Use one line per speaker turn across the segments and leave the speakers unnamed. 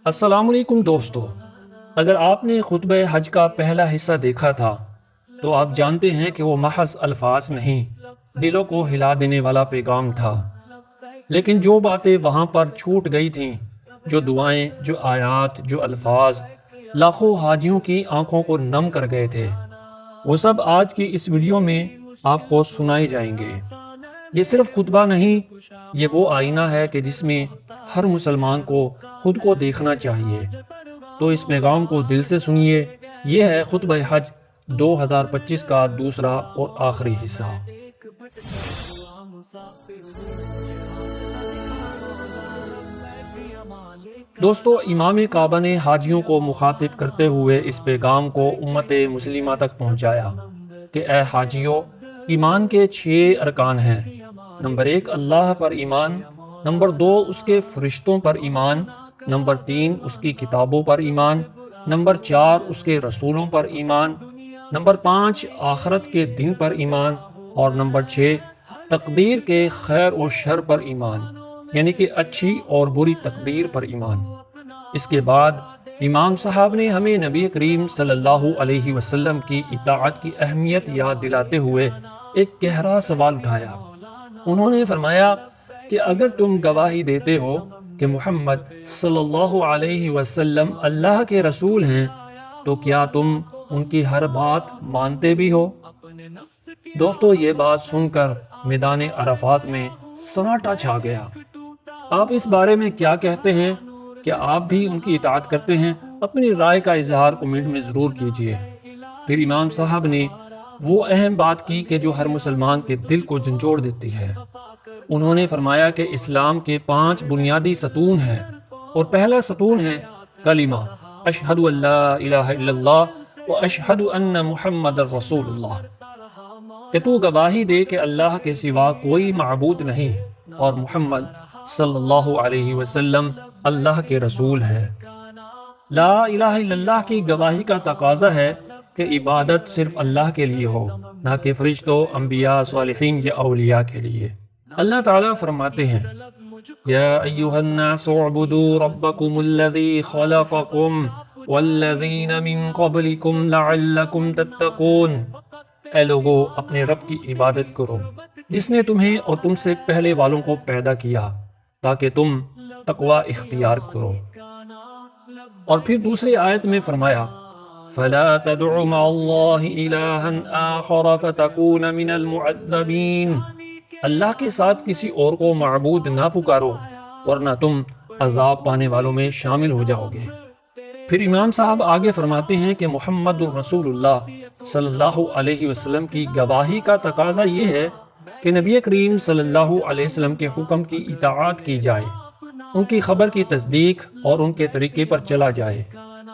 السلام علیکم دوستو، اگر آپ نے خطبہ حج کا پہلا حصہ دیکھا تھا تو آپ جانتے ہیں کہ وہ محض الفاظ نہیں، دلوں کو ہلا دینے والا پیغام تھا۔ لیکن جو باتیں وہاں پر چھوٹ گئی تھیں، جو دعائیں، جو آیات، جو الفاظ لاکھوں حاجیوں کی آنکھوں کو نم کر گئے تھے، وہ سب آج کی اس ویڈیو میں آپ کو سنائے جائیں گے۔ یہ صرف خطبہ نہیں، یہ وہ آئینہ ہے کہ جس میں ہر مسلمان کو خود کو دیکھنا چاہیے۔ تو اس پیغام کو دل سے سنیے۔ یہ ہے خطبہ حج 2025 کا دوسرا اور آخری حصہ۔ دوستو، امام کعبہ نے حاجیوں کو مخاطب کرتے ہوئے اس پیغام کو امت مسلمہ تک پہنچایا کہ اے حاجیوں، ایمان کے 6 ارکان ہیں۔ نمبر 1 اللہ پر ایمان، نمبر 2 اس کے فرشتوں پر ایمان، نمبر 3 اس کی کتابوں پر ایمان، نمبر 4 اس کے رسولوں پر ایمان، نمبر 5 آخرت کے دن پر ایمان، اور نمبر 6 تقدیر کے خیر و شر پر ایمان، یعنی کہ اچھی اور بری تقدیر پر ایمان۔ اس کے بعد امام صاحب نے ہمیں نبی کریم صلی اللہ علیہ وسلم کی اطاعت کی اہمیت یاد دلاتے ہوئے ایک گہرا سوال اٹھایا۔ انہوں نے فرمایا کہ اگر تم گواہی دیتے ہو کہ محمد صلی اللہ علیہ وسلم اللہ کے رسول ہیں تو کیا تم ان کی ہر بات مانتے بھی ہو؟ دوستو، یہ بات سن کر میدان عرفات میں سناٹا چھا گیا۔ آپ اس بارے میں کیا کہتے ہیں؟ کیا آپ بھی ان کی اطاعت کرتے ہیں؟ اپنی رائے کا اظہار کمنٹ میں ضرور کیجیے۔ پھر امام صاحب نے وہ اہم بات کی کہ جو ہر مسلمان کے دل کو جھنجھوڑ دیتی ہے۔ انہوں نے فرمایا کہ اسلام کے 5 بنیادی ستون ہیں، اور پہلا ستون ہے کلمہ اشہد ان لا الہ الا اللہ و اشہد ان محمد رسول اللہ، کہ تو گواہی دے کہ اللہ کے سوا کوئی معبود نہیں اور محمد صلی اللہ علیہ وسلم اللہ کے رسول ہیں۔ لا الہ الا اللہ کی گواہی کا تقاضا ہے کہ عبادت صرف اللہ کے لیے ہو، نہ کہ فرشتوں، انبیاء، صالحین یا اولیاء کے لیے۔ اللہ تعالیٰ فرماتے ہیں یا ایہا الناس اعبدوا ربکم الذی خلقکم والذین من قبلکم لعلکم تتقون، اے لوگو اپنے رب کی عبادت کرو جس نے تمہیں اور تم سے پہلے والوں کو پیدا کیا تاکہ تم تقوی اختیار کرو۔ اور پھر دوسری آیت میں فرمایا فَلَا تَدْعُ مَعَ اللَّهِ إِلَٰهًا آخَرَ فَتَكُونَ مِنَ الْمُعَذَّبِينَ، اللہ کے ساتھ کسی اور کو معبود نہ پکارو ورنہ تم عذاب پانے والوں میں شامل ہو جاؤ گے۔ پھر امام صاحب آگے فرماتے ہیں کہ محمد رسول اللہ صلی اللہ علیہ وسلم کی گواہی کا تقاضا یہ ہے کہ نبی کریم صلی اللہ علیہ وسلم کے حکم کی اطاعت کی جائے، ان کی خبر کی تصدیق اور ان کے طریقے پر چلا جائے۔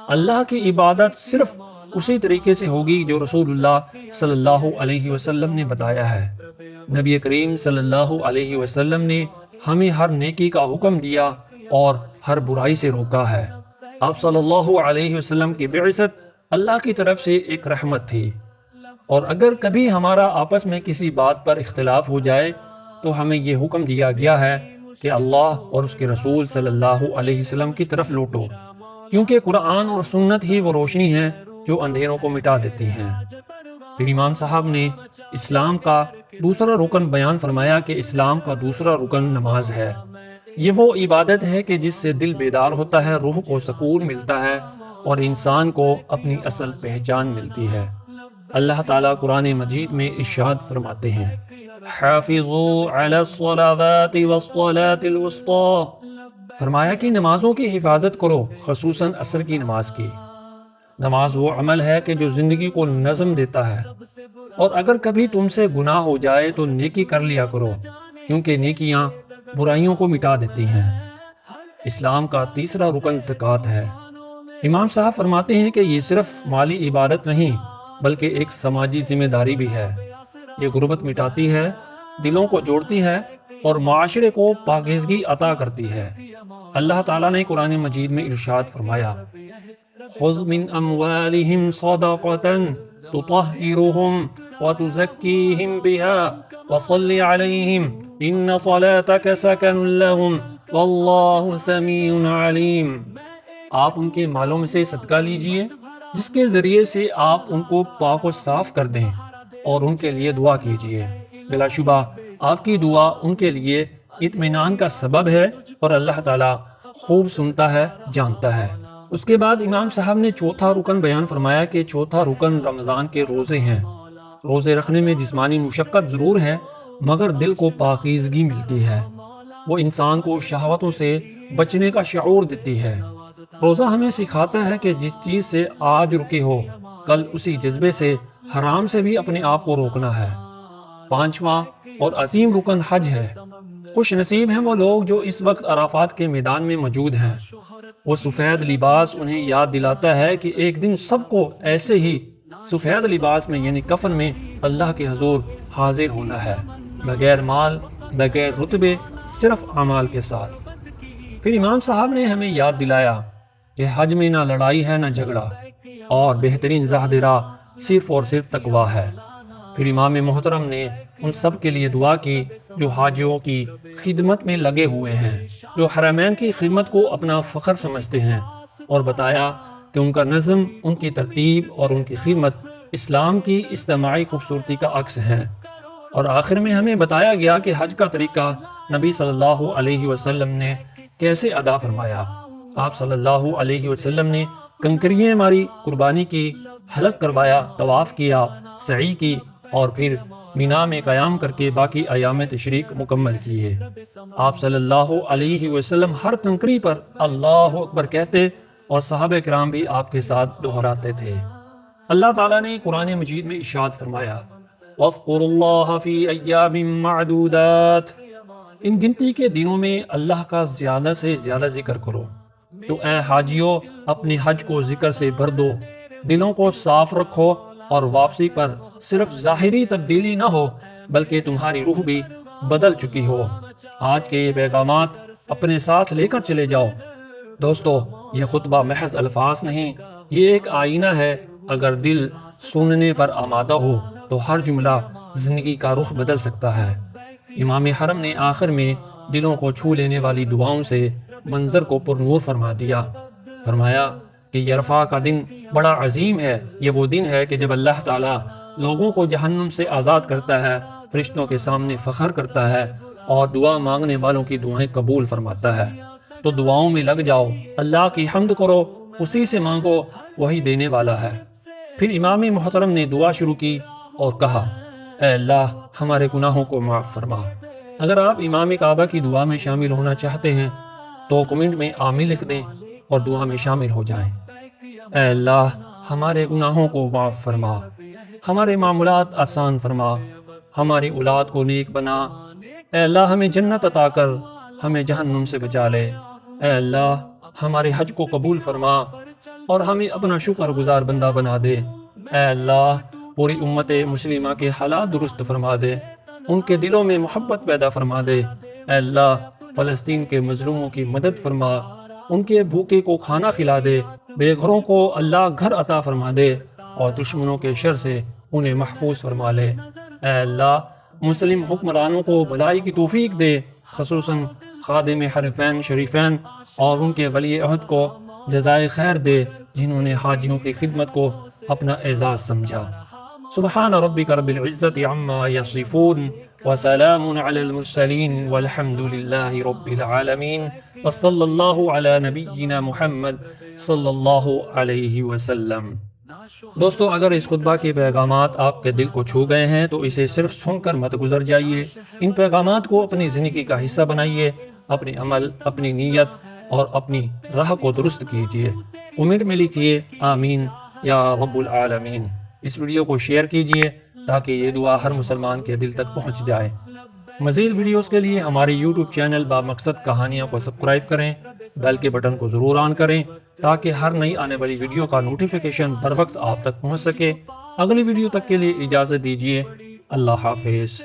اللہ کی عبادت صرف اسی طریقے سے ہوگی جو رسول اللہ صلی اللہ علیہ وسلم نے بتایا ہے۔ نبی کریم صلی اللہ علیہ وسلم نے ہمیں ہر نیکی کا حکم دیا اور ہر برائی سے روکا ہے۔ آپ صلی اللہ علیہ وسلم کی بعثت اللہ کی طرف سے ایک رحمت تھی، اور اگر کبھی ہمارا آپس میں کسی بات پر اختلاف ہو جائے تو ہمیں یہ حکم دیا گیا ہے کہ اللہ اور اس کے رسول صلی اللہ علیہ وسلم کی طرف لوٹو، کیونکہ قرآن اور سنت ہی وہ روشنی ہے جو اندھیروں کو مٹا دیتی ہیں۔ پھر امام صاحب نے اسلام کا دوسرا رکن بیان فرمایا کہ اسلام کا دوسرا رکن نماز ہے۔ یہ وہ عبادت ہے کہ جس سے دل بیدار ہوتا ہے، روح کو سکون ملتا ہے اور انسان کو اپنی اصل پہچان ملتی ہے۔ اللہ تعالیٰ قرآن مجید میں ارشاد فرماتے ہیں حافظوا علی الصلوات والصلاة الوسطی، فرمایا کہ نمازوں کی حفاظت کرو، خصوصاً عصر کی نماز کی۔ نماز وہ عمل ہے کہ جو زندگی کو نظم دیتا ہے، اور اگر کبھی تم سے گناہ ہو جائے تو نیکی کر لیا کرو، کیونکہ نیکیاں برائیوں کو مٹا دیتی ہیں۔ اسلام کا تیسرا رکن زکوٰۃ ہے۔ امام صاحب فرماتے ہیں کہ یہ صرف مالی عبادت نہیں بلکہ ایک سماجی ذمہ داری بھی ہے۔ یہ غربت مٹاتی ہے، دلوں کو جوڑتی ہے اور معاشرے کو پاکیزگی عطا کرتی ہے۔ اللہ تعالیٰ نے قرآن مجید میں ارشاد فرمایا خذ من اموالہم صدقۃ تطہرہم وتزکیہم بها وصل علیہم ان صلاتک سکن لہم واللہ سمیع علیم۔ آپ ان کے مالوں میں سے صدقہ لیجئے جس کے ذریعے سے آپ ان کو پاک و صاف کر دیں اور ان کے لیے دعا کیجئے۔ بلا شبہ آپ کی دعا ان کے لیے اطمینان کا سبب ہے اور اللہ تعالیٰ خوب سنتا ہے، جانتا ہے۔ اس کے بعد امام صاحب نے چوتھا رکن بیان فرمایا کہ چوتھا رکن رمضان کے روزے ہیں۔ روزے رکھنے میں جسمانی مشقت ضرور ہے مگر دل کو پاکیزگی ملتی ہے، وہ انسان کو شہوتوں سے بچنے کا شعور دیتی ہے۔ روزہ ہمیں سکھاتا ہے کہ جس چیز سے آج رکے ہو کل اسی جذبے سے حرام سے بھی اپنے آپ کو روکنا ہے۔ پانچواں اور عظیم رکن حج ہے۔ خوش نصیب ہیں وہ لوگ جو اس وقت عرفات کے میدان میں موجود ہیں۔ وہ سفید لباس انہیں یاد دلاتا ہے کہ ایک دن سب کو ایسے ہی سفید لباس میں یعنی کفن میں اللہ کے حضور حاضر ہونا ہے، بغیر مال، بغیر رتبے، صرف اعمال کے ساتھ۔ پھر امام صاحب نے ہمیں یاد دلایا کہ حج میں نہ لڑائی ہے نہ جھگڑا، اور بہترین زاہد راہ صرف اور صرف تقویٰ ہے۔ پھر امام محترم نے ان سب کے لیے دعا کی جو حاجیوں کی خدمت میں لگے ہوئے ہیں، جو حرمین کی خدمت کو اپنا فخر سمجھتے ہیں، اور بتایا کہ ان کا نظم، ان کی ترتیب اور ان کی خدمت اسلام کی اجتماعی خوبصورتی کا عکس ہے۔ اور آخر میں ہمیں بتایا گیا کہ حج کا طریقہ نبی صلی اللہ علیہ وسلم نے کیسے ادا فرمایا۔ آپ صلی اللہ علیہ وسلم نے کنکریاں ماری، قربانی کی، حلق کروایا، طواف کیا، سعی کی اور پھر مینا میں قیام کر کے باقی ایام تشریق مکمل کیے۔ آپ صلی اللہ علیہ وسلم ہر کنکری پر اللہ اکبر کہتے اور صحابہ کرام بھی آپ کے ساتھ دہراتے تھے۔ اللہ تعالیٰ نے قرآن مجید میں ارشاد فرمایا وَاذْكُرُوا اللَّهَ فِي أَيَّامٍ مَّعْدُودَاتٍ، ان گنتی کے دنوں میں اللہ کا زیادہ سے زیادہ ذکر کرو۔ تو اے حاجیوں اپنے حج کو ذکر سے بھر دو، دلوں کو صاف رکھو اور واپسی پر صرف ظاہری تبدیلی نہ ہو بلکہ تمہاری روح بھی بدل چکی ہو۔ آج کے یہ پیغامات اپنے ساتھ لے کر چلے جاؤ۔ دوستو، یہ خطبہ محض الفاظ نہیں، یہ ایک آئینہ ہے۔ اگر دل سننے پر آمادہ ہو تو ہر جملہ زندگی کا رخ بدل سکتا ہے۔ امام حرم نے آخر میں دلوں کو چھو لینے والی دعاؤں سے منظر کو پر نور فرما دیا۔ فرمایا کہ یہ عرفہ کا دن بڑا عظیم ہے، یہ وہ دن ہے کہ جب اللہ تعالیٰ لوگوں کو جہنم سے آزاد کرتا ہے، فرشتوں کے سامنے فخر کرتا ہے اور دعا مانگنے والوں کی دعائیں قبول فرماتا ہے۔ تو دعاؤں میں لگ جاؤ، اللہ کی حمد کرو، اسی سے مانگو، وہی دینے والا ہے۔ پھر امام محترم نے دعا شروع کی اور کہا اے اللہ ہمارے گناہوں کو معاف فرما۔ اگر آپ امام کعبہ کی دعا میں شامل ہونا چاہتے ہیں تو کمنٹ میں آمین لکھ دیں اور دعا میں شامل ہو جائیں۔ اے اللہ ہمارے گناہوں کو معاف فرما، ہمارے معاملات آسان فرما، ہماری اولاد کو نیک بنا۔ اے اللہ ہمیں جنت عطا کر، ہمیں جہنم سے بچا لے۔ اے اللہ ہمارے حج کو قبول فرما اور ہمیں اپنا شکر گزار بندہ بنا دے۔ اے اللہ پوری امت مسلمہ کے حالات درست فرما دے، ان کے دلوں میں محبت پیدا فرما دے۔ اے اللہ فلسطین کے مظلوموں کی مدد فرما، ان کے بھوکے کو کھانا کھلا دے، بے گھروں کو اللہ گھر عطا فرما دے اور دشمنوں کے شر سے انہیں محفوظ فرما لے۔ اے اللہ مسلم حکمرانوں کو بھلائی کی توفیق دے، خصوصاً خادم حرمین شریفین اور ان کے ولی عہد کو جزائے خیر دے جنہوں نے حاجیوں کی خدمت کو اپنا اعزاز سمجھا۔ سبحان ربک رب العزت عما یصفون وسلام علی المرسلین والحمد للہ رب العالمین وصلی اللہ علی نبینا محمد صلی اللہ علیہ وسلم۔ دوستو، اگر اس خطبہ کے پیغامات آپ کے دل کو چھو گئے ہیں تو اسے صرف سن کر مت گزر جائیے، ان پیغامات کو اپنی زندگی کا حصہ بنائیے، اپنے عمل، اپنی نیت اور اپنی راہ کو درست کیجیے۔ کمنٹ میں لکھیے آمین یا رب العالمین۔ اس ویڈیو کو شیئر کیجیے تاکہ یہ دعا ہر مسلمان کے دل تک پہنچ جائے۔ مزید ویڈیوز کے لیے ہمارے یوٹیوب چینل با مقصد کہانیاں کو سبسکرائب کریں، بیل کے بٹن کو ضرور آن کریں تاکہ ہر نئی آنے والی ویڈیو کا نوٹیفیکیشن بر وقت آپ تک پہنچ سکے۔ اگلی ویڈیو تک کے لیے اجازت دیجیے، اللہ حافظ۔